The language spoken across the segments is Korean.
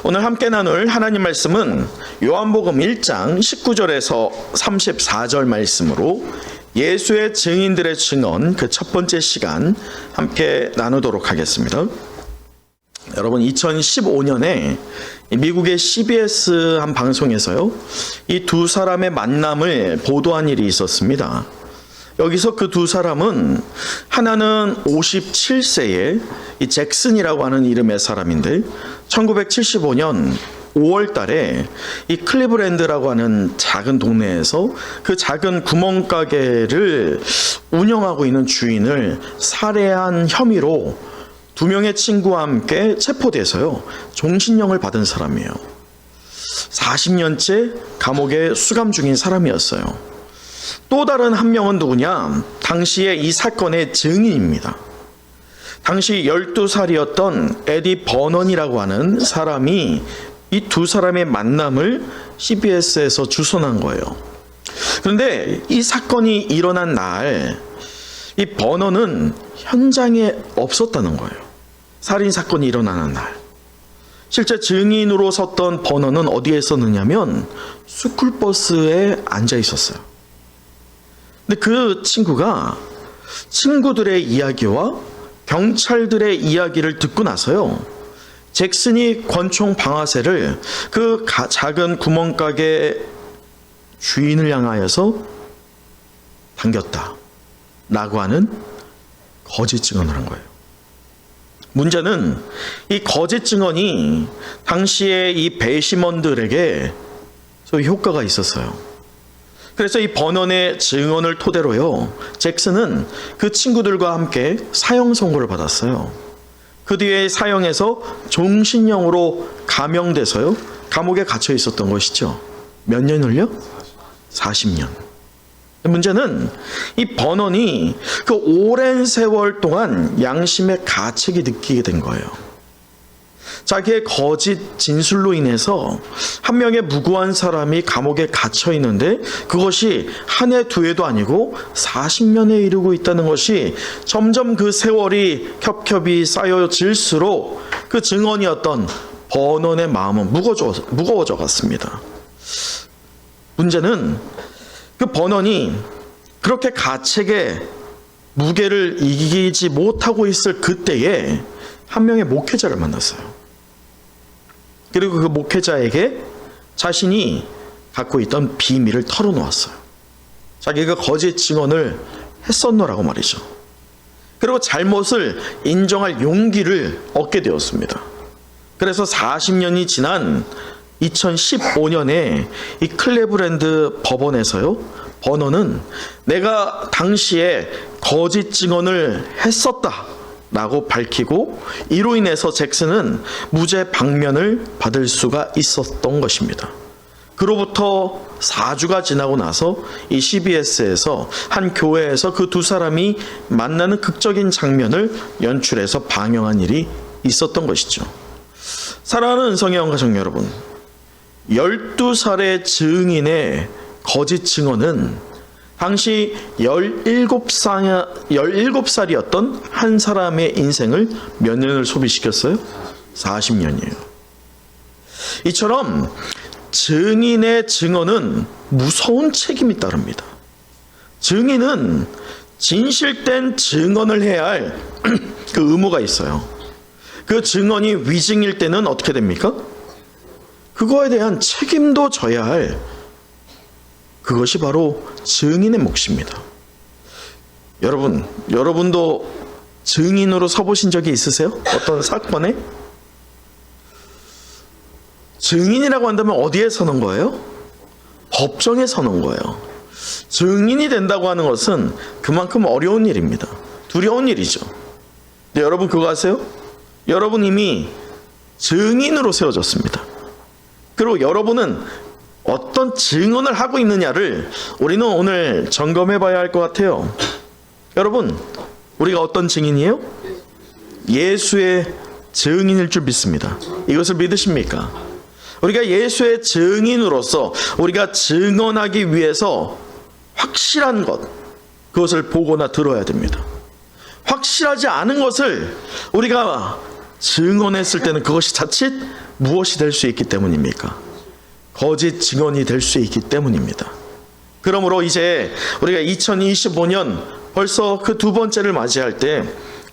오늘 함께 나눌 하나님 말씀은 요한복음 1장 19절에서 34절 말씀으로 예수의 증인들의 증언 그 첫 번째 시간 함께 나누도록 하겠습니다. 여러분, 2015년에 미국의 CBS 한 방송에서요, 이 두 사람의 만남을 보도한 일이 있었습니다. 여기서 그 두 사람은 하나는 57세의 이 잭슨이라고 하는 이름의 사람인데 1975년 5월 달에 이 클리브랜드라고 하는 작은 동네에서 그 작은 구멍가게를 운영하고 있는 주인을 살해한 혐의로 두 명의 친구와 함께 체포돼서요, 종신형을 받은 사람이에요. 40년째 감옥에 수감 중인 사람이었어요. 또 다른 한 명은 누구냐? 당시에 이 사건의 증인입니다. 당시 12살이었던 에디 버넌이라고 하는 사람이 이 두 사람의 만남을 CBS에서 주선한 거예요. 그런데 이 사건이 일어난 날, 이 버넌은 현장에 없었다는 거예요. 살인사건이 일어나는 날. 실제 증인으로 섰던 버넌은 어디에 있었느냐면 스쿨버스에 앉아 있었어요. 근데 그 친구가 친구들의 이야기와 경찰들의 이야기를 듣고 나서요, 잭슨이 권총 방아쇠를 그 작은 구멍가게 주인을 향하여서 당겼다 라고 하는 거짓 증언을 한 거예요. 문제는 이 거짓 증언이 당시에 이 배심원들에게 소위 효과가 있었어요. 그래서 이 버넌의 증언을 토대로요, 잭슨은 그 친구들과 함께 사형 선고를 받았어요. 그 뒤에 사형에서 종신형으로 감형돼서요, 감옥에 갇혀 있었던 것이죠. 몇 년을요? 40년. 문제는 이 버넌이 그 오랜 세월 동안 양심의 가책이 느끼게 된 거예요. 자기의 거짓 진술로 인해서 한 명의 무고한 사람이 감옥에 갇혀 있는데 그것이 한 해 두 해도 아니고 40년에 이르고 있다는 것이 점점 그 세월이 겹겹이 쌓여질수록 그 증언이었던 버넌의 마음은 무거워져 갔습니다. 문제는 그 버넌이 그렇게 가책의 무게를 이기지 못하고 있을 그때에 한 명의 목회자를 만났어요. 그리고 그 목회자에게 자신이 갖고 있던 비밀을 털어놓았어요. 자기가 거짓 증언을 했었노라고 말이죠. 그리고 잘못을 인정할 용기를 얻게 되었습니다. 그래서 40년이 지난 2015년에 이 클리브랜드 법원에서요, 버넌은 내가 당시에 거짓 증언을 했었다 라고 밝히고, 이로 인해서 잭슨은 무죄 방면을 받을 수가 있었던 것입니다. 그로부터 4주가 지나고 나서 이 CBS에서 한 교회에서 그 두 사람이 만나는 극적인 장면을 연출해서 방영한 일이 있었던 것이죠. 사랑하는 성경 가족 여러분, 12살의 증인의 거짓 증언은 당시 17살이었던 한 사람의 인생을 몇 년을 소비시켰어요? 40년이에요. 이처럼 증인의 증언은 무서운 책임이 따릅니다. 증인은 진실된 증언을 해야 할 그 의무가 있어요. 그 증언이 위증일 때는 어떻게 됩니까? 그거에 대한 책임도 져야 할, 그것이 바로 증인의 몫입니다. 여러분도 증인으로 서보신 적이 있으세요? 어떤 사건에? 증인이라고 한다면 어디에 서는 거예요? 법정에 서는 거예요. 증인이 된다고 하는 것은 그만큼 어려운 일입니다. 두려운 일이죠. 근데 여러분 그거 아세요? 여러분 이미 증인으로 세워졌습니다. 그리고 여러분은 어떤 증언을 하고 있느냐를 우리는 오늘 점검해 봐야 할 것 같아요. 여러분, 우리가 어떤 증인이에요? 예수의 증인일 줄 믿습니다. 이것을 믿으십니까? 우리가 예수의 증인으로서 우리가 증언하기 위해서 확실한 것, 그것을 보거나 들어야 됩니다. 확실하지 않은 것을 우리가 증언했을 때는 그것이 자칫 무엇이 될 수 있기 때문입니까? 거짓 증언이 될 수 있기 때문입니다. 그러므로 이제 우리가 2025년 벌써 그 두 번째를 맞이할 때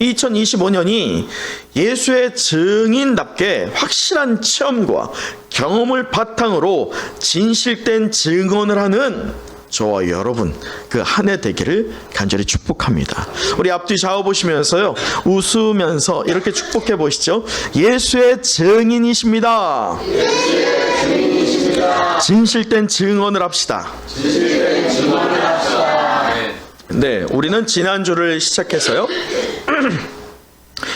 2025년이 예수의 증인답게 확실한 체험과 경험을 바탕으로 진실된 증언을 하는 저와 여러분 그 한 해 되기를 간절히 축복합니다. 우리 앞뒤 좌우 보시면서요, 웃으면서 이렇게 축복해 보시죠. 예수의 증인이십니다. 진실된 증언을 합시다. 네, 우리는 지난주를 시작해서요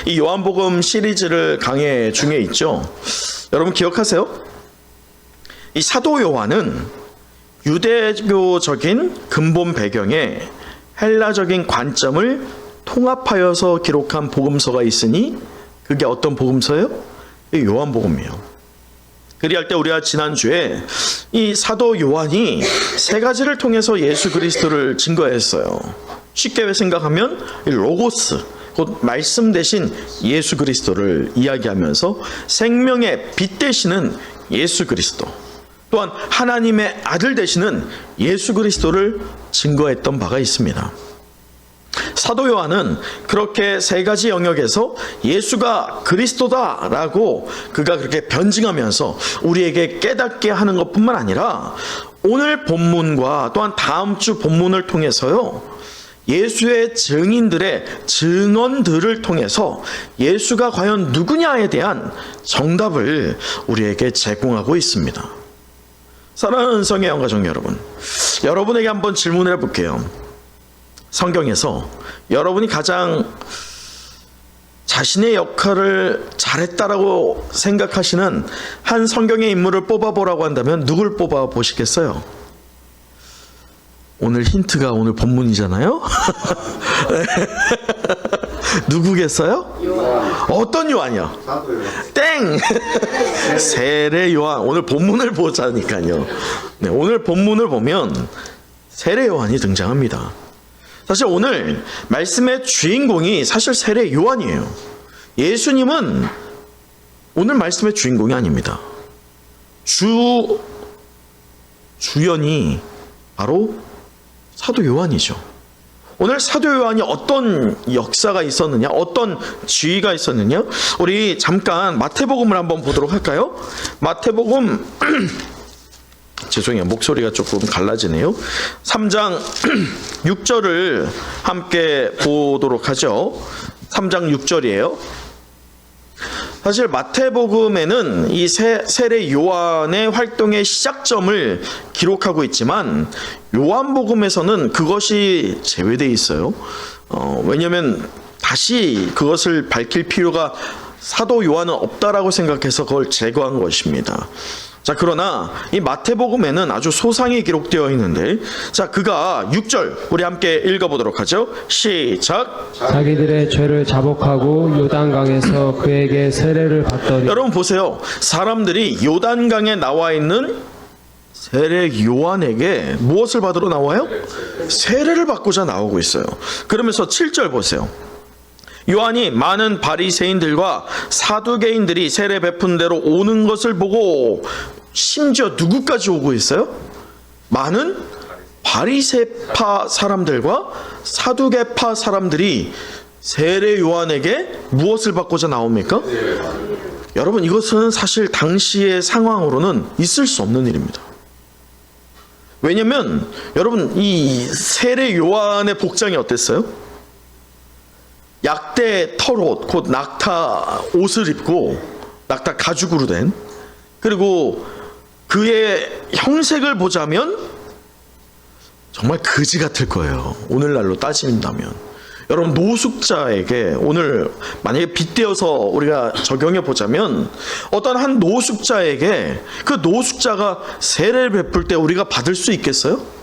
이 요한복음 시리즈를 강해 중에 있죠. 여러분 기억하세요? 이 사도 요한은 유대교적인 근본 배경에 헬라적인 관점을 통합하여서 기록한 복음서가 있으니 그게 어떤 복음서예요? 이 요한복음이에요. 그리할 때 우리가 지난주에 이 사도 요한이 세 가지를 통해서 예수 그리스도를 증거했어요. 쉽게 생각하면 로고스, 곧 말씀 대신 예수 그리스도를 이야기하면서 생명의 빛 되시는 예수 그리스도, 또한 하나님의 아들 되시는 예수 그리스도를 증거했던 바가 있습니다. 사도 요한은 그렇게 세 가지 영역에서 예수가 그리스도다라고 그가 그렇게 변증하면서 우리에게 깨닫게 하는 것뿐만 아니라 오늘 본문과 또한 다음 주 본문을 통해서요, 예수의 증인들의 증언들을 통해서 예수가 과연 누구냐에 대한 정답을 우리에게 제공하고 있습니다. 사랑하는 성의 영가족 여러분, 여러분에게 한번 질문을 해볼게요. 성경에서 여러분이 가장 자신의 역할을 잘했다라고 생각하시는 한 성경의 인물을 뽑아보라고 한다면 누굴 뽑아보시겠어요? 오늘 힌트가 오늘 본문이잖아요? 누구겠어요? 요한. 어떤 요한이요? 땡! 세례 요한. 오늘 본문을 보자니까요. 네, 오늘 본문을 보면 세례 요한이 등장합니다. 사실 오늘 말씀의 주인공이 사실 세례 요한이에요. 예수님은 오늘 말씀의 주인공이 아닙니다. 주연이 바로 사도 요한이죠. 오늘 사도 요한이 어떤 역사가 있었느냐, 어떤 지위가 있었느냐, 우리 잠깐 마태복음을 한번 보도록 할까요? 마태복음 죄송해요, 목소리가 조금 갈라지네요. 3장 6절을 함께 보도록 하죠. 3장 6절이에요. 사실 마태복음에는 이 세례 요한의 활동의 시작점을 기록하고 있지만 요한복음에서는 그것이 제외되어 있어요. 왜냐하면 다시 그것을 밝힐 필요가 사도 요한은 없다라고 생각해서 그걸 제거한 것입니다. 자, 그러나 이 마태복음에는 아주 소상히 기록되어 있는데, 자, 그가 6절 우리 함께 읽어보도록 하죠. 시작. 자기들의 죄를 자복하고 요단강에서 그에게 세례를 받더니. 여러분 보세요. 사람들이 요단강에 나와 있는 세례 요한에게 무엇을 받으러 나와요? 세례를 받고자 나오고 있어요. 그러면서 7절 보세요. 요한이 많은 바리새인들과 사두개인들이 세례 베푼 대로 오는 것을 보고, 심지어 누구까지 오고 있어요? 많은 바리새파 사람들과 사두개파 사람들이 세례 요한에게 무엇을 받고자 나옵니까? 여러분, 이것은 사실 당시의 상황으로는 있을 수 없는 일입니다. 왜냐하면 여러분, 이 세례 요한의 복장이 어땠어요? 약대 털옷, 곧 낙타 옷을 입고, 낙타 가죽으로 된, 그리고 그의 형색을 보자면 정말 그지 같을 거예요. 오늘날로 따진다면. 여러분, 노숙자에게 오늘 만약에 빗대어서 우리가 적용해 보자면, 어떤 한 노숙자에게 그 노숙자가 세례를 베풀 때 우리가 받을 수 있겠어요?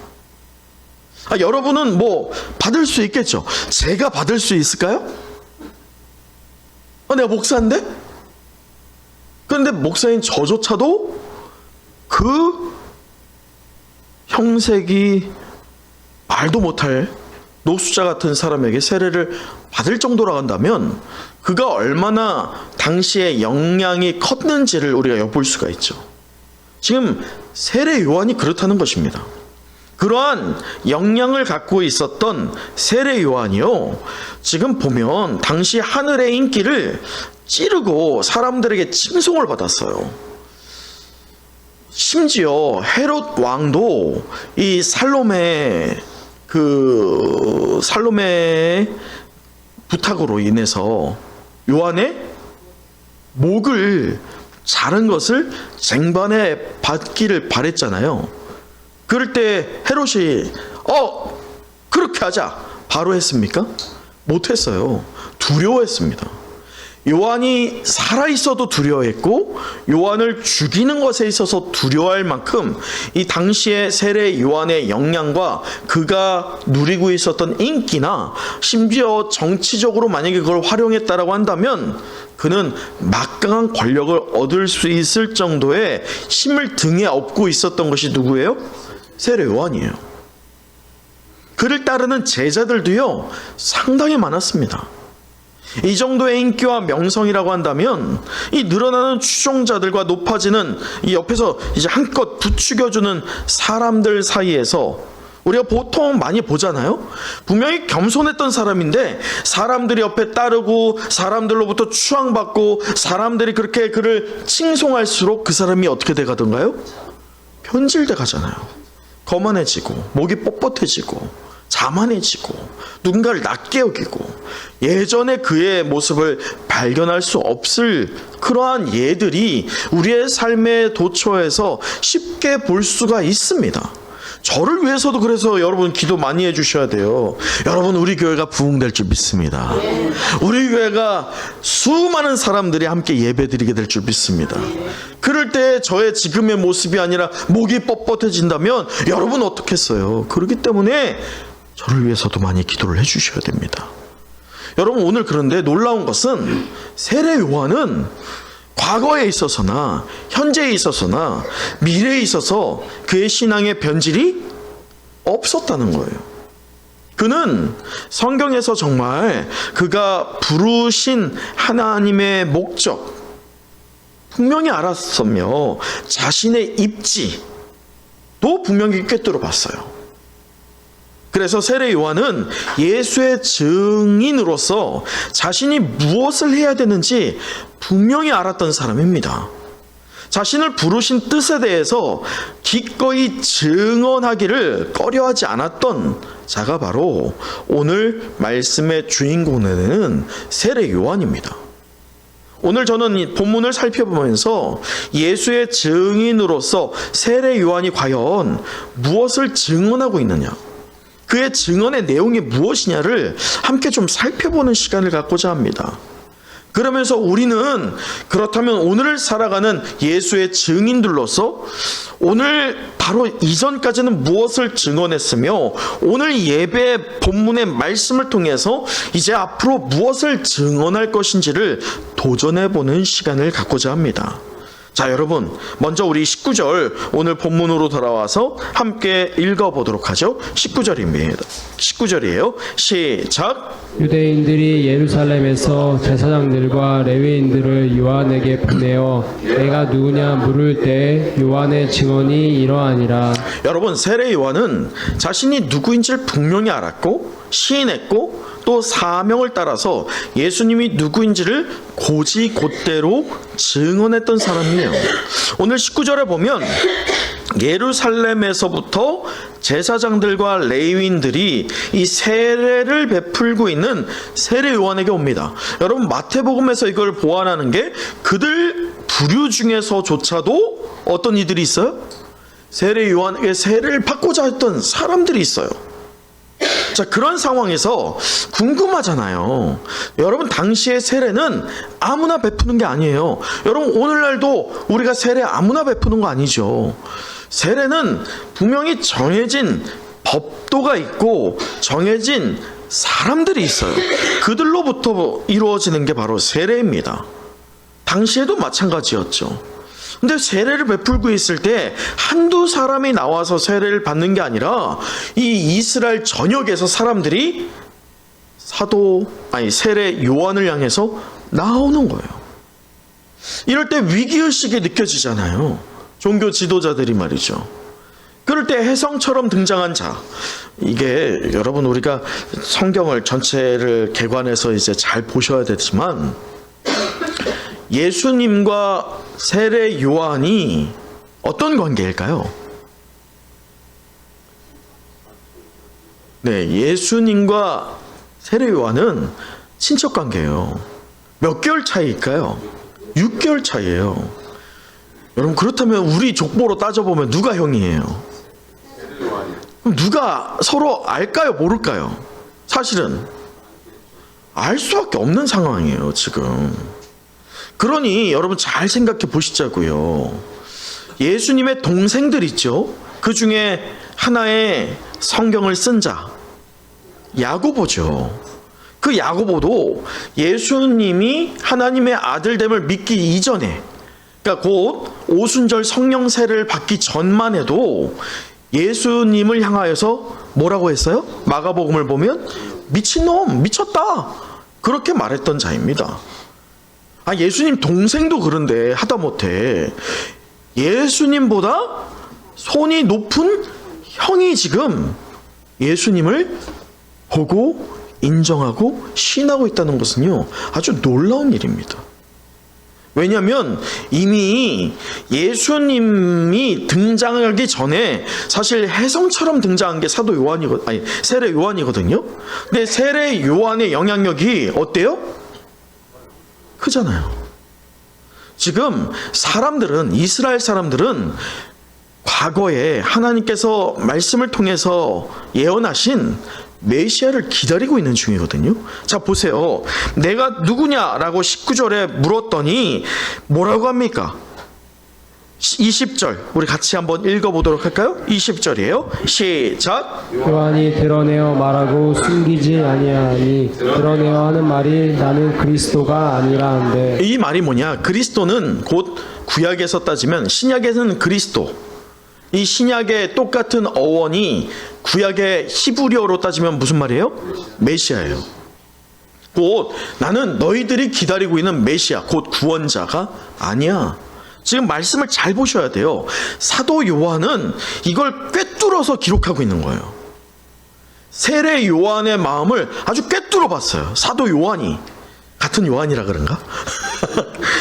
여러분은 뭐 받을 수 있겠죠. 제가 받을 수 있을까요? 내가 목사인데? 그런데 목사인 저조차도 그 형색이 말도 못할 노숙자 같은 사람에게 세례를 받을 정도로 한다면 그가 얼마나 당시에 영향이 컸는지를 우리가 엿볼 수가 있죠. 지금 세례 요한이 그렇다는 것입니다. 그러한 영향을 갖고 있었던 세례 요한이요, 지금 보면 당시 하늘의 인기를 찌르고 사람들에게 칭송을 받았어요. 심지어 헤롯 왕도 이 살로메의 부탁으로 인해서 요한의 목을 자른 것을 쟁반에 받기를 바랬잖아요. 그럴 때 헤롯이 그렇게 하자 바로 했습니까? 못했어요. 두려워했습니다. 요한이 살아있어도 두려워했고 요한을 죽이는 것에 있어서 두려워할 만큼 이 당시의 세례 요한의 영향과 그가 누리고 있었던 인기나 심지어 정치적으로 만약에 그걸 활용했다라고 한다면 그는 막강한 권력을 얻을 수 있을 정도의 힘을 등에 업고 있었던 것이 누구예요? 세례 요한이에요. 그를 따르는 제자들도요 상당히 많았습니다. 이 정도의 인기와 명성이라고 한다면 이 늘어나는 추종자들과 높아지는 이 옆에서 이제 한껏 부추겨주는 사람들 사이에서 우리가 보통 많이 보잖아요. 분명히 겸손했던 사람인데 사람들이 옆에 따르고 사람들로부터 추앙받고 사람들이 그렇게 그를 칭송할수록 그 사람이 어떻게 돼가던가요? 변질돼 가잖아요. 거만해지고 목이 뻣뻣해지고 자만해지고 누군가를 낮게 여기고 예전에 그의 모습을 발견할 수 없을 그러한 예들이 우리의 삶의 도처에서 쉽게 볼 수가 있습니다. 저를 위해서도 그래서 여러분 기도 많이 해주셔야 돼요. 여러분, 우리 교회가 부흥될 줄 믿습니다. 우리 교회가 수많은 사람들이 함께 예배드리게 될 줄 믿습니다. 그럴 때 저의 지금의 모습이 아니라 목이 뻣뻣해진다면 여러분 어떻겠어요? 그렇기 때문에 저를 위해서도 많이 기도를 해주셔야 됩니다. 여러분, 오늘 그런데 놀라운 것은 세례 요한은 과거에 있어서나 현재에 있어서나 미래에 있어서 그의 신앙의 변질이 없었다는 거예요. 그는 성경에서 정말 그가 부르신 하나님의 목적 분명히 알았으며 자신의 입지도 분명히 꿰뚫어 봤어요. 그래서 세례 요한은 예수의 증인으로서 자신이 무엇을 해야 되는지 분명히 알았던 사람입니다. 자신을 부르신 뜻에 대해서 기꺼이 증언하기를 꺼려하지 않았던 자가 바로 오늘 말씀의 주인공은 세례 요한입니다. 오늘 저는 이 본문을 살펴보면서 예수의 증인으로서 세례 요한이 과연 무엇을 증언하고 있느냐, 그의 증언의 내용이 무엇이냐를 함께 좀 살펴보는 시간을 갖고자 합니다. 그러면서 우리는 그렇다면 오늘을 살아가는 예수의 증인들로서 오늘 바로 이전까지는 무엇을 증언했으며 오늘 예배 본문의 말씀을 통해서 이제 앞으로 무엇을 증언할 것인지를 도전해보는 시간을 갖고자 합니다. 자, 여러분, 먼저 우리 19절 오늘 본문으로 돌아와서 함께 읽어보도록 하죠. 19절이에요. 시작. 유대인들이 예루살렘에서 제사장들과 레위인들을 요한에게 보내어 내가 누구냐 물을 때 요한의 증언이 이러하니라. 여러분, 세례 요한은 자신이 누구인지를 분명히 알았고 시인했고 또 사명을 따라서 예수님이 누구인지를 곧이곧대로 증언했던 사람이에요. 오늘 19절에 보면 예루살렘에서부터 제사장들과 레위인들이 이 세례를 베풀고 있는 세례 요한에게 옵니다. 여러분, 마태복음에서 이걸 보완하는 게 그들 부류 중에서조차도 어떤 이들이 있어요? 세례 요한에게 세례를 받고자 했던 사람들이 있어요. 자, 그런 상황에서 궁금하잖아요. 여러분, 당시의 세례는 아무나 베푸는 게 아니에요. 여러분, 오늘날도 우리가 세례 아무나 베푸는 거 아니죠. 세례는 분명히 정해진 법도가 있고 정해진 사람들이 있어요. 그들로부터 이루어지는 게 바로 세례입니다. 당시에도 마찬가지였죠. 근데 세례를 베풀고 있을 때 한두 사람이 나와서 세례를 받는 게 아니라 이 이스라엘 전역에서 사람들이 세례 요한을 향해서 나오는 거예요. 이럴 때 위기의식이 느껴지잖아요. 종교 지도자들이 말이죠. 그럴 때 혜성처럼 등장한 자, 이게 여러분 우리가 성경을 전체를 개관해서 이제 잘 보셔야 되지만 예수님과 세례 요한이 어떤 관계일까요? 네, 예수님과 세례 요한은 친척 관계예요. 몇 개월 차이일까요? 6개월 차이예요. 여러분 그렇다면 우리 족보로 따져보면 누가 형이에요? 그럼 누가 서로 알까요? 모를까요? 사실은 알 수밖에 없는 상황이에요, 지금. 그러니 여러분 잘 생각해 보시자고요. 예수님의 동생들 있죠? 그 중에 하나의 성경을 쓴 자, 야고보죠. 그 야고보도 예수님이 하나님의 아들됨을 믿기 이전에, 그러니까 곧 오순절 성령 세례를 받기 전만 해도 예수님을 향하여서 뭐라고 했어요? 마가복음을 보면 미친놈, 미쳤다, 그렇게 말했던 자입니다. 예수님 동생도 그런데 하다못해 예수님보다 손이 높은 형이 지금 예수님을 보고 인정하고 신하고 있다는 것은요, 아주 놀라운 일입니다. 왜냐하면 이미 예수님이 등장하기 전에 사실 혜성처럼 등장한 게 세례 요한이거든요. 근데 세례 요한의 영향력이 어때요? 크잖아요. 지금 이스라엘 사람들은 과거에 하나님께서 말씀을 통해서 예언하신 메시아를 기다리고 있는 중이거든요. 자, 보세요. 내가 누구냐라고 19절에 물었더니 뭐라고 합니까? 20절 우리 같이 한번 읽어보도록 할까요? 20절이에요. 시작. 요한이 드러내어 말하고 숨기지 아니하니 드러내어 하는 말이 나는 그리스도가 아니라 한데. 이 말이 뭐냐? 그리스도는 곧 구약에서 따지면 신약에서는 그리스도, 이 신약의 똑같은 어원이 구약의 히브리어로 따지면 무슨 말이에요? 메시아예요. 곧 나는 너희들이 기다리고 있는 메시아, 곧 구원자가 아니야. 지금 말씀을 잘 보셔야 돼요. 사도 요한은 이걸 꿰뚫어서 기록하고 있는 거예요. 세례 요한의 마음을 아주 꿰뚫어 봤어요. 사도 요한이. 같은 요한이라 그런가?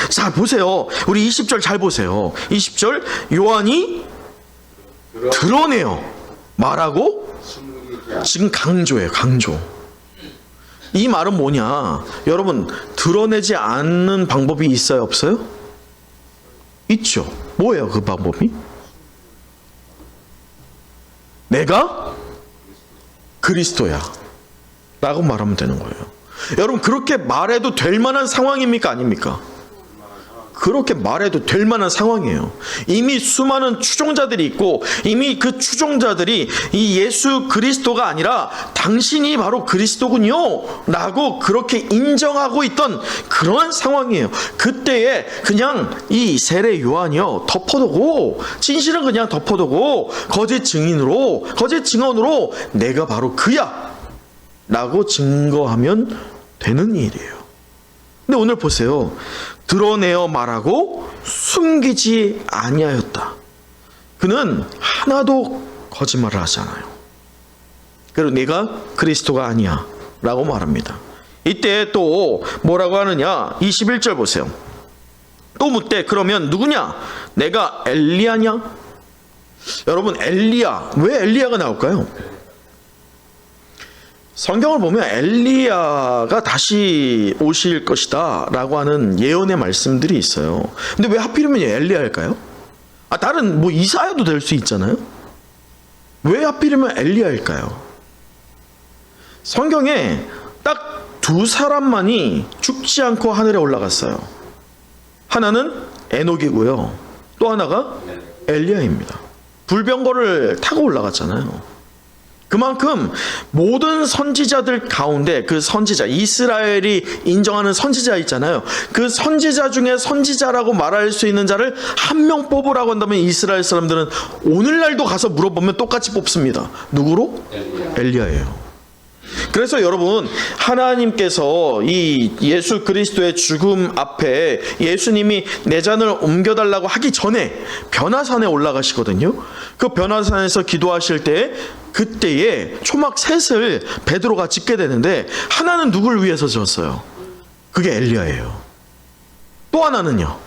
자, 보세요. 우리 20절 잘 보세요. 20절 요한이 드러내요 말하고, 지금 강조예요. 강조. 이 말은 뭐냐? 여러분, 드러내지 않는 방법이 있어요? 없어요? 있죠. 뭐예요 그 방법이? 내가 그리스도야 라고 말하면 되는 거예요. 여러분, 그렇게 말해도 될 만한 상황입니까? 아닙니까? 그렇게 말해도 될 만한 상황이에요. 이미 수많은 추종자들이 있고, 이미 그 추종자들이 이 예수 그리스도가 아니라 당신이 바로 그리스도군요 라고 그렇게 인정하고 있던 그런 상황이에요. 그때에 그냥 이 세례 요한이요 덮어두고, 진실은 그냥 덮어두고 거짓 증언으로 내가 바로 그야 라고 증거하면 되는 일이에요. 근데 오늘 보세요. 드러내어 말하고 숨기지 아니하였다. 그는 하나도 거짓말을 하지 않아요. 그리고 내가 그리스도가 아니야 라고 말합니다. 이때 또 뭐라고 하느냐? 21절 보세요. 또 묻되 그러면 누구냐? 내가 엘리야냐? 여러분, 엘리야, 왜 엘리야가 나올까요? 성경을 보면 엘리야가 다시 오실 것이다 라고 하는 예언의 말씀들이 있어요. 근데 왜 하필이면 엘리야일까요? 다른 이사야도 될 수 있잖아요. 왜 하필이면 엘리야일까요? 성경에 딱 두 사람만이 죽지 않고 하늘에 올라갔어요. 하나는 에녹이고요, 또 하나가 엘리야입니다. 불병거를 타고 올라갔잖아요. 그만큼 모든 선지자들 가운데 그 선지자, 이스라엘이 인정하는 선지자 있잖아요. 그 선지자 중에 선지자라고 말할 수 있는 자를 한 명 뽑으라고 한다면 이스라엘 사람들은 오늘날도 가서 물어보면 똑같이 뽑습니다. 누구로? 엘리야예요. 그래서 여러분, 하나님께서 이 예수 그리스도의 죽음 앞에 예수님이 내 잔을 옮겨달라고 하기 전에 변화산에 올라가시거든요. 그 변화산에서 기도하실 때 그때에 초막 셋을 베드로가 짓게 되는데, 하나는 누굴 위해서 지었어요? 그게 엘리야예요. 또 하나는요,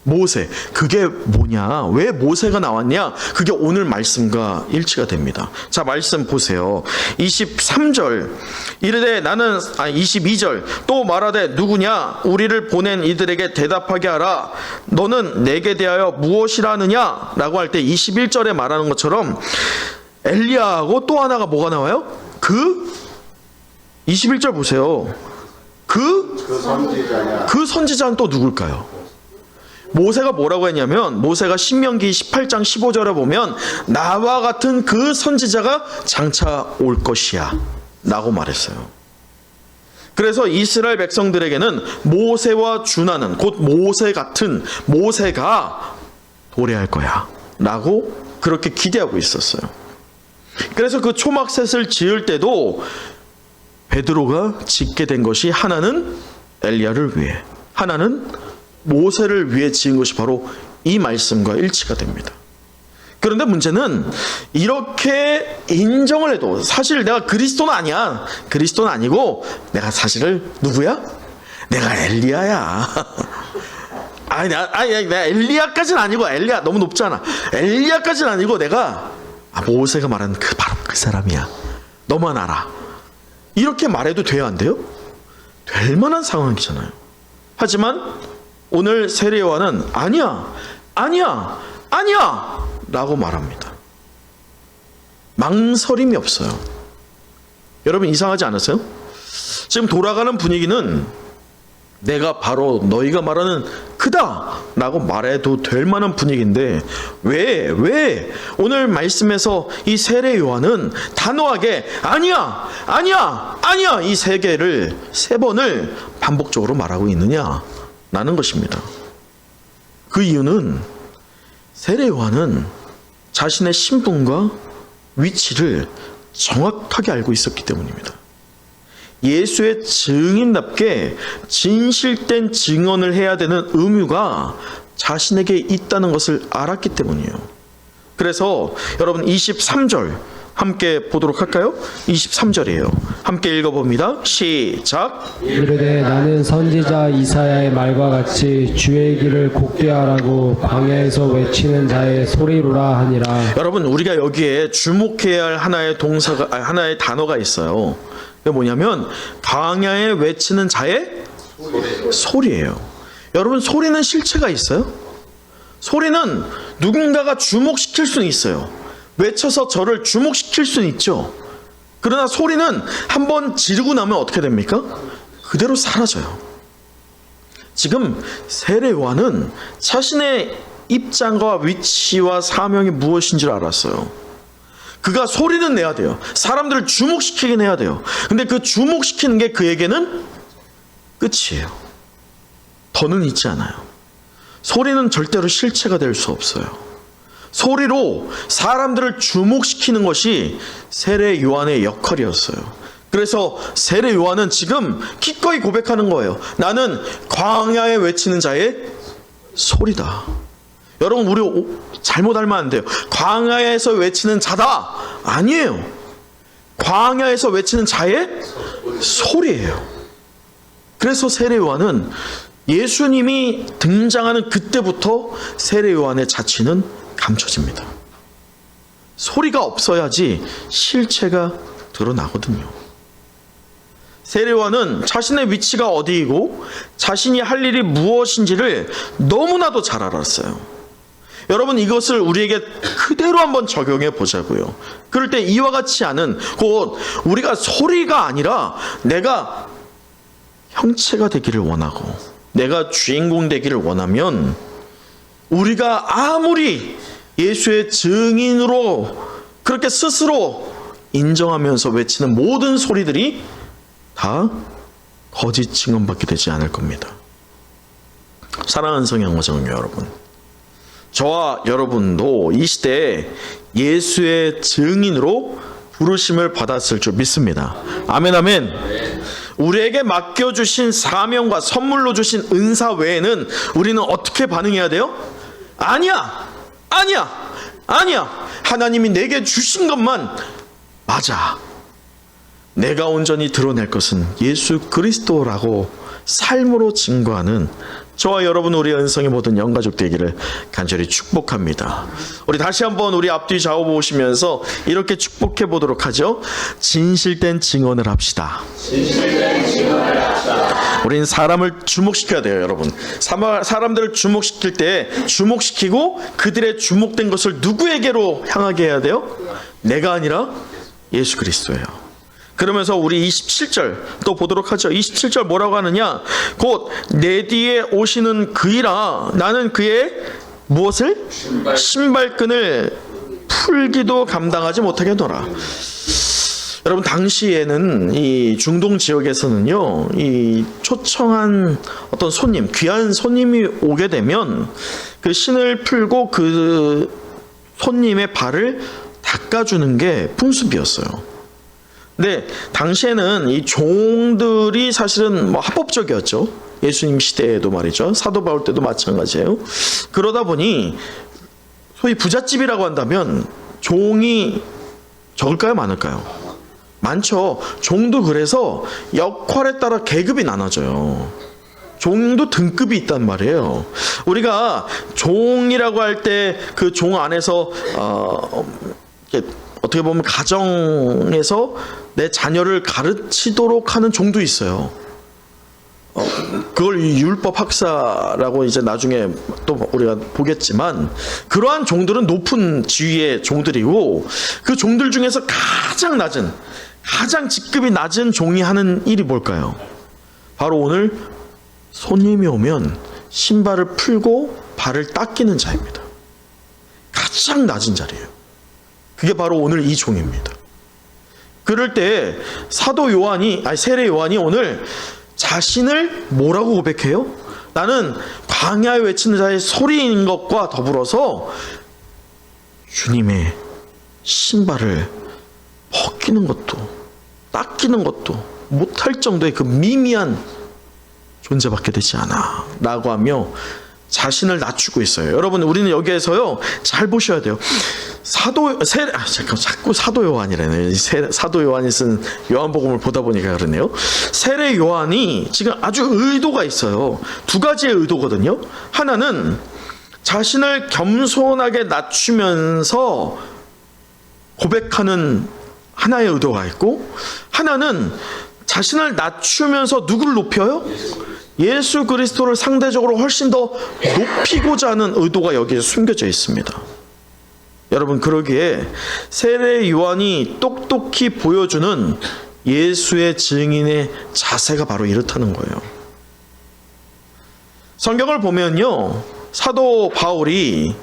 모세. 그게 뭐냐? 왜 모세가 나왔냐? 그게 오늘 말씀과 일치가 됩니다. 자, 말씀 보세요. 23절. 이르되 나는 22절. 또 말하되 누구냐? 우리를 보낸 이들에게 대답하게 하라. 너는 내게 대하여 무엇이라 하느냐? 라고 할 때 21절에 말하는 것처럼 엘리야하고 또 하나가 뭐가 나와요? 21절 보세요. 그 선지자는 또 누굴까요? 모세가 뭐라고 했냐면, 모세가 신명기 18장 15절에 보면 나와 같은 그 선지자가 장차 올 것이야 라고 말했어요. 그래서 이스라엘 백성들에게는 모세와 준하는, 곧 모세 같은 모세가 도래할 거야 라고 그렇게 기대하고 있었어요. 그래서 그 초막셋을 지을 때도 베드로가 짓게 된 것이, 하나는 엘리야를 위해, 하나는 모세를 위해 지은 것이 바로 이 말씀과 일치가 됩니다. 그런데 문제는 이렇게 인정을 해도 사실 내가 그리스도는 아니야. 그리스도는 아니고 내가 사실을 누구야? 내가 엘리야야. 내가 엘리야까지는 아니고, 엘리야 너무 높잖아. 엘리야까지는 아니고 내가 모세가 말하는 바로 그 사람이야. 너만 알아. 이렇게 말해도 돼야 안 돼요? 될 만한 상황이잖아요. 하지만 오늘 세례 요한은 아니야 라고 말합니다. 망설임이 없어요. 여러분, 이상하지 않으세요? 지금 돌아가는 분위기는 내가 바로 너희가 말하는 그다 라고 말해도 될 만한 분위기인데, 왜 오늘 말씀에서 이 세례 요한은 단호하게 아니야 이 세 개를 3번을 반복적으로 말하고 있느냐 라는 것입니다. 그 이유는 세례 요한은 자신의 신분과 위치를 정확하게 알고 있었기 때문입니다. 예수의 증인답게 진실된 증언을 해야 되는 의무가 자신에게 있다는 것을 알았기 때문이에요. 그래서 여러분 23절 함께 보도록 할까요? 23절이에요. 함께 읽어봅니다. 시작. 이르되 나는 선지자 이사야의 말과 같이 주의 길을 곧게 하라고 광야에서 외치는 자의 소리로라 하니라. 여러분, 우리가 여기에 주목해야 할 하나의 단어가 있어요. 그게 뭐냐면 광야에 외치는 자의 소리예요. 여러분, 소리는 실체가 있어요? 소리는 누군가가 주목시킬 수는 있어요. 외쳐서 저를 주목시킬 수는 있죠. 그러나 소리는 한번 지르고 나면 어떻게 됩니까? 그대로 사라져요. 지금 세례 요한은 자신의 입장과 위치와 사명이 무엇인지를 알았어요. 그가 소리는 내야 돼요. 사람들을 주목시키긴 해야 돼요. 근데 그 주목시키는 게 그에게는 끝이에요. 더는 있지 않아요. 소리는 절대로 실체가 될 수 없어요. 소리로 사람들을 주목시키는 것이 세례 요한의 역할이었어요. 그래서 세례 요한은 지금 기꺼이 고백하는 거예요. 나는 광야에 외치는 자의 소리다. 여러분, 우리 잘못 알면 안 돼요. 광야에서 외치는 자다 아니에요. 광야에서 외치는 자의 소리예요. 그래서 세례 요한은 예수님이 등장하는 그때부터 세례 요한의 자취는 감춰집니다. 소리가 없어야지 실체가 드러나거든요. 세례 요한은 자신의 위치가 어디이고 자신이 할 일이 무엇인지를 너무나도 잘 알았어요. 여러분, 이것을 우리에게 그대로 한번 적용해 보자고요. 그럴 때 이와 같지 않은, 곧 우리가 소리가 아니라 내가 형체가 되기를 원하고 내가 주인공 되기를 원하면, 우리가 아무리 예수의 증인으로 그렇게 스스로 인정하면서 외치는 모든 소리들이 다 거짓 증언받게 되지 않을 겁니다. 사랑하는 성령가정 여러분, 저와 여러분도 이 시대에 예수의 증인으로 부르심을 받았을 줄 믿습니다. 아멘, 아멘. 우리에게 맡겨주신 사명과 선물로 주신 은사 외에는 우리는 어떻게 반응해야 돼요? 아니야, 아니야, 아니야. 하나님이 내게 주신 것만 맞아. 내가 온전히 드러낼 것은 예수 그리스도라고 삶으로 증거하는 저와 여러분, 우리 은성의 모든 영가족 되기를 간절히 축복합니다. 우리 다시 한번 우리 앞뒤 좌우 보시면서 이렇게 축복해 보도록 하죠. 진실된 증언을 합시다. 우리는 사람을 주목시켜야 돼요, 여러분. 사람들을 주목시킬 때 주목시키고 그들의 주목된 것을 누구에게로 향하게 해야 돼요? 내가 아니라 예수 그리스도예요. 그러면서 우리 27절 또 보도록 하죠. 27절 뭐라고 하느냐? 곧 내 뒤에 오시는 그이라 나는 그의 무엇을? 신발끈을 풀기도 감당하지 못하게 하노라. 여러분, 당시에는 이 중동 지역에서는요, 이 초청한 어떤 손님, 귀한 손님이 오게 되면 그 신을 풀고 그 손님의 발을 닦아주는 게 풍습이었어요. 근데 당시에는 이 종들이 사실은 뭐 합법적이었죠. 예수님 시대에도 말이죠. 사도 바울 때도 마찬가지예요. 그러다 보니 소위 부잣집이라고 한다면 종이 적을까요, 많을까요? 많죠. 종도 그래서 역할에 따라 계급이 나눠져요. 종도 등급이 있단 말이에요. 우리가 종이라고 할 때 그 종 안에서 어떻게 보면 가정에서 내 자녀를 가르치도록 하는 종도 있어요. 그걸 율법 학사라고 이제 나중에 또 우리가 보겠지만, 그러한 종들은 높은 지위의 종들이고, 그 종들 중에서 가장 낮은, 가장 직급이 낮은 종이 하는 일이 뭘까요? 바로 오늘 손님이 오면 신발을 풀고 발을 닦이는 자입니다. 가장 낮은 자리예요. 그게 바로 오늘 이 종입니다. 그럴 때 세례 요한이 오늘 자신을 뭐라고 고백해요? 나는 광야에 외치는 자의 소리인 것과 더불어서 주님의 신발을 벗기는 것도 닦이는 것도 못할 정도의 그 미미한 존재밖에 되지 않아 라고 하며 자신을 낮추고 있어요. 여러분, 우리는 여기에서요, 잘 보셔야 돼요. 자꾸 사도 요한이라네요. 사도 요한이 쓴 요한복음을 보다 보니까 그러네요. 세례 요한이 지금 아주 의도가 있어요. 두 가지의 의도거든요. 하나는 자신을 겸손하게 낮추면서 고백하는 하나의 의도가 있고, 하나는 자신을 낮추면서 누구를 높여요? 예수 그리스도를 상대적으로 훨씬 더 높이고자 하는 의도가 여기에 숨겨져 있습니다. 여러분, 그러기에 세례 요한이 똑똑히 보여주는 예수의 증인의 자세가 바로 이렇다는 거예요. 성경을 보면요, 사도 바울이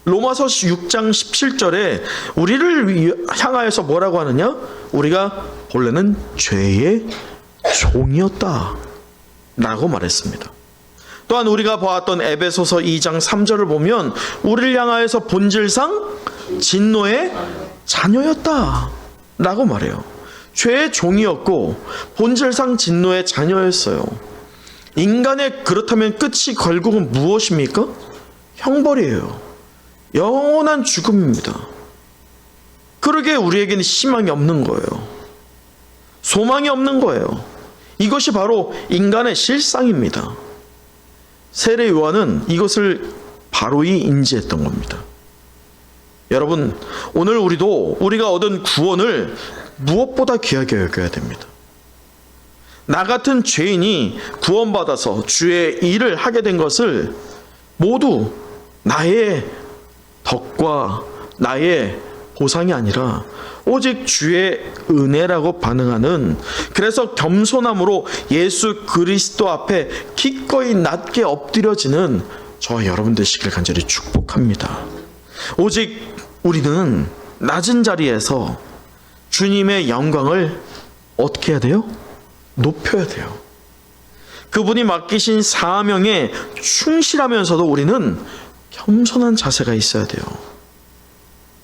로마서 6장 17절에 우리를 향하여서 뭐라고 하느냐? 우리가 본래는 죄의 종이었다 라고 말했습니다. 또한 우리가 보았던 에베소서 2장 3절을 보면 우리를 향하여서 본질상 진노의 자녀였다 라고 말해요. 죄의 종이었고 본질상 진노의 자녀였어요. 인간의 그렇다면 끝이 결국은 무엇입니까? 형벌이에요. 영원한 죽음입니다. 그러기에 우리에게는 희망이 없는 거예요. 소망이 없는 거예요. 이것이 바로 인간의 실상입니다. 세례 요한은 이것을 바로이 인지했던 겁니다. 여러분, 오늘 우리가 얻은 구원을 무엇보다 귀하게 여겨야 됩니다. 나 같은 죄인이 구원받아서 주의 일을 하게 된 것을 모두 나의 덕과 나의 보상이 아니라 오직 주의 은혜라고 반응하는, 그래서 겸손함으로 예수 그리스도 앞에 기꺼이 낮게 엎드려지는 저와 여러분 되시길 간절히 축복합니다. 오직 우리는 낮은 자리에서 주님의 영광을 어떻게 해야 돼요? 높여야 돼요. 그분이 맡기신 사명에 충실하면서도 우리는 겸손한 자세가 있어야 돼요.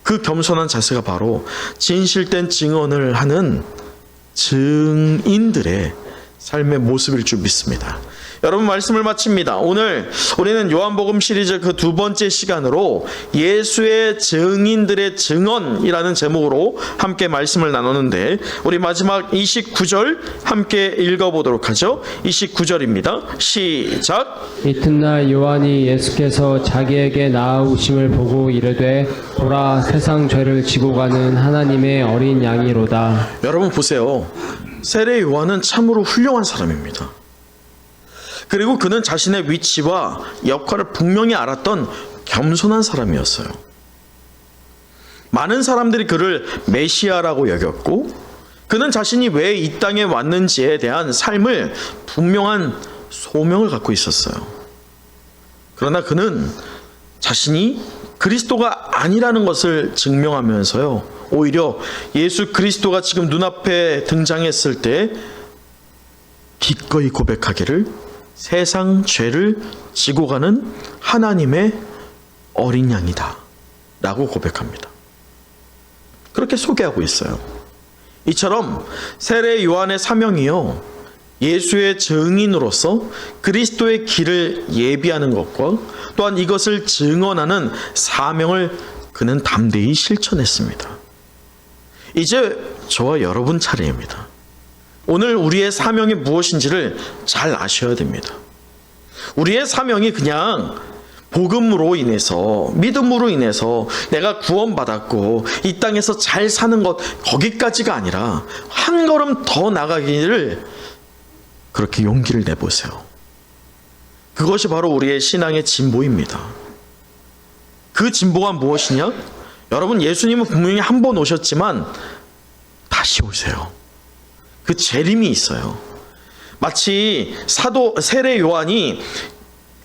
그 겸손한 자세가 바로 진실된 증언을 하는 증인들의 삶의 모습일 줄 믿습니다. 여러분, 말씀을 마칩니다. 오늘 우리는 요한복음 시리즈 그 두 번째 시간으로 예수의 증인들의 증언이라는 제목으로 함께 말씀을 나누는데, 우리 마지막 29절 함께 읽어보도록 하죠. 29절입니다. 시작. 이튿날 요한이 예수께서 자기에게 나아오심을 보고 이르되 보라, 세상 죄를 지고 가는 하나님의 어린 양이로다. 여러분 보세요. 세례 요한은 참으로 훌륭한 사람입니다. 그리고 그는 자신의 위치와 역할을 분명히 알았던 겸손한 사람이었어요. 많은 사람들이 그를 메시아라고 여겼고, 그는 자신이 왜 이 땅에 왔는지에 대한 삶을 분명한 소명을 갖고 있었어요. 그러나 그는 자신이 그리스도가 아니라는 것을 증명하면서요, 오히려 예수 그리스도가 지금 눈앞에 등장했을 때 기꺼이 고백하기를, 세상 죄를 지고 가는 하나님의 어린 양이다 라고 고백합니다. 그렇게 소개하고 있어요. 이처럼 세례 요한의 사명이요, 예수의 증인으로서 그리스도의 길을 예비하는 것과 또한 이것을 증언하는 사명을 그는 담대히 실천했습니다. 이제 저와 여러분 차례입니다. 오늘 우리의 사명이 무엇인지를 잘 아셔야 됩니다. 우리의 사명이 그냥 복음으로 인해서, 믿음으로 인해서 내가 구원받았고 이 땅에서 잘 사는 것, 거기까지가 아니라 한 걸음 더 나가기를 그렇게 용기를 내보세요. 그것이 바로 우리의 신앙의 진보입니다. 그 진보가 무엇이냐? 여러분, 예수님은 분명히 한 번 오셨지만 다시 오세요. 그 재림이 있어요. 마치 사도 세례 요한이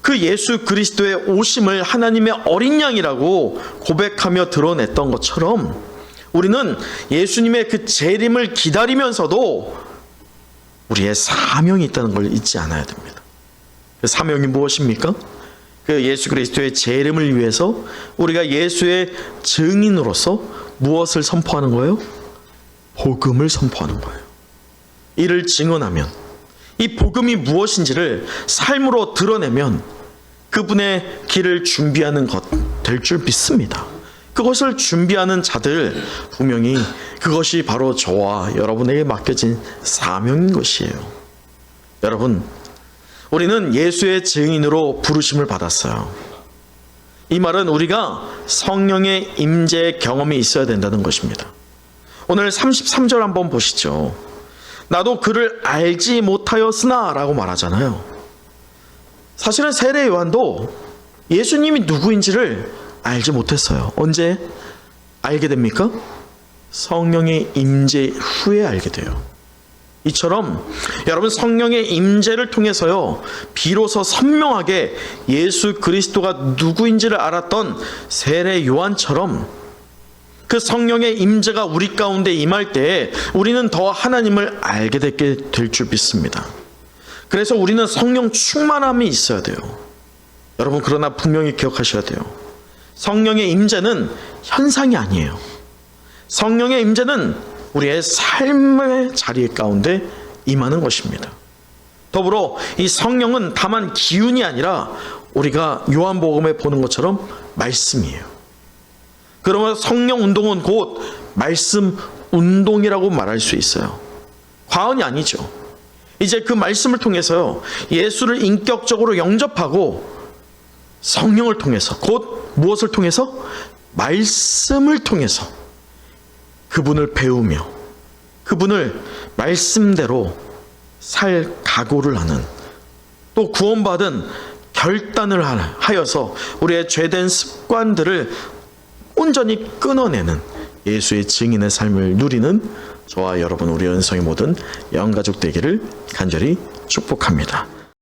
그 예수 그리스도의 오심을 하나님의 어린 양이라고 고백하며 드러냈던 것처럼, 우리는 예수님의 그 재림을 기다리면서도 우리의 사명이 있다는 걸 잊지 않아야 됩니다. 그 사명이 무엇입니까? 그 예수 그리스도의 재림을 위해서 우리가 예수의 증인으로서 무엇을 선포하는 거예요? 복음을 선포하는 거예요. 이를 증언하면, 이 복음이 무엇인지를 삶으로 드러내면 그분의 길을 준비하는 것 될 줄 믿습니다. 그것을 준비하는 자들, 분명히 그것이 바로 저와 여러분에게 맡겨진 사명인 것이에요. 여러분, 우리는 예수의 증인으로 부르심을 받았어요. 이 말은 우리가 성령의 임재 경험이 있어야 된다는 것입니다. 오늘 33절 한번 보시죠. 나도 그를 알지 못하였으나 라고 말하잖아요. 사실은 세례 요한도 예수님이 누구인지를 알지 못했어요. 언제 알게 됩니까? 성령의 임재 후에 알게 돼요. 이처럼 여러분, 성령의 임재를 통해서요, 비로소 선명하게 예수 그리스도가 누구인지를 알았던 세례 요한처럼 그 성령의 임재가 우리 가운데 임할 때에 우리는 더 하나님을 알게 될 줄 믿습니다. 그래서 우리는 성령 충만함이 있어야 돼요. 여러분, 그러나 분명히 기억하셔야 돼요. 성령의 임재는 현상이 아니에요. 성령의 임재는 우리의 삶의 자리 가운데 임하는 것입니다. 더불어 이 성령은 다만 기운이 아니라 우리가 요한복음에 보는 것처럼 말씀이에요. 그러면 성령 운동은 곧 말씀 운동이라고 말할 수 있어요. 과언이 아니죠. 이제 그 말씀을 통해서요, 예수를 인격적으로 영접하고 성령을 통해서, 곧 무엇을 통해서? 말씀을 통해서 그분을 배우며 그분을 말씀대로 살 각오를 하는, 또 구원받은 결단을 하여서 우리의 죄된 습관들을 온전히 끊어내는 예수의 증인의 삶을 누리는 저와 여러분, 우리 은성의 모든 영가족 되기를 간절히 축복합니다.